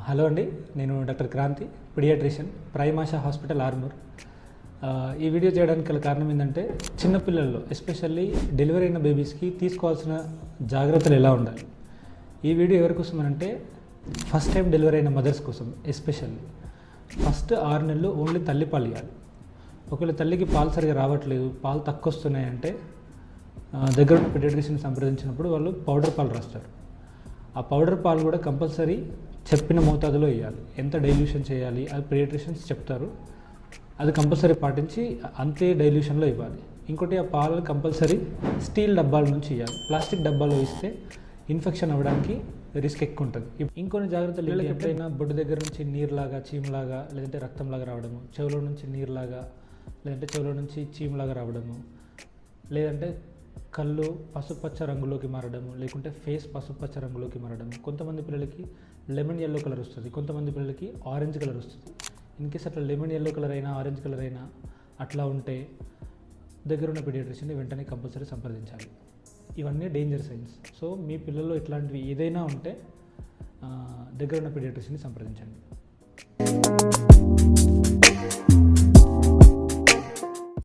Hello అండి, నేను doctor Kranthi, pediatrician, prime Asha hospital Armoor. ఈ వీడియో చేయడానికి గల కారణం ఏంటంటే చిన్నపిల్లల్లో ఎస్పెషల్లీ డెలివరీ అయిన బేబీస్కి తీసుకోవాల్సిన జాగ్రత్తలు ఎలా ఉండాలి. ఈ వీడియో ఎవరి కోసం అంటే ఫస్ట్ టైం డెలివరీ అయిన మదర్స్ కోసం. ఎస్పెషల్లీ ఫస్ట్ 6 నెలలు ఓన్లీ తల్లిపాలు ఇవ్వాలి. ఒకవేళ తల్లికి పాలు సరిగా రావట్లేదు, పాలు తక్కువ వస్తున్నాయంటే దగ్గర ఉన్న పిడియాట్రిషియన్ సంప్రదించినప్పుడు వాళ్ళు పౌడర్ పాలు రాస్తారు. ఆ పౌడర్ పాలు కూడా కంపల్సరీ చెప్పిన మోతాదులో ఇవ్వాలి. ఎంత డైల్యూషన్ చేయాలి అది పిడియాట్రిషియన్స్ చెప్తారు, అది కంపల్సరీ పాటించి అంతే డైల్యూషన్లో ఇవ్వాలి. ఇంకోటి, ఆ పాలు కంపల్సరీ స్టీల్ డబ్బాల నుంచి ఇవ్వాలి. ప్లాస్టిక్ డబ్బాలో ఇస్తే ఇన్ఫెక్షన్ అవ్వడానికి రిస్క్ ఎక్కువ ఉంటుంది. ఇంకొన్ని జాగ్రత్తలు, ఎప్పుడైనా బొడ్డు దగ్గర నుంచి నీరులాగా, చీమలాగా, లేదంటే రక్తంలాగా రావడము, చెవులో నుంచి నీరులాగా, లేదంటే చెవులో నుంచి చీమలాగా రావడము, లేదంటే కళ్ళు పసుపచ్చ రంగులోకి మారడము, లేకుంటే ఫేస్ పసుపచ్చ రంగులోకి మారడము. కొంతమంది పిల్లలకి లెమన్ ఎల్లో కలర్ వస్తుంది, కొంతమంది పిల్లలకి ఆరెంజ్ కలర్ వస్తుంది. ఇన్ కేస్ అట్లా లెమన్ ఎల్లో కలర్ అయినా, ఆరెంజ్ కలర్ అయినా అట్లా ఉంటే దగ్గరున్న పీడియాట్రిషియన్ని వెంటనే కంపల్సరీ సంప్రదించాలి. ఇవన్నీ డేంజర్ సైన్స్. సో మీ పిల్లల్లో ఇట్లాంటివి ఏదైనా ఉంటే దగ్గరున్న పీడియాట్రిషియన్ని సంప్రదించండి.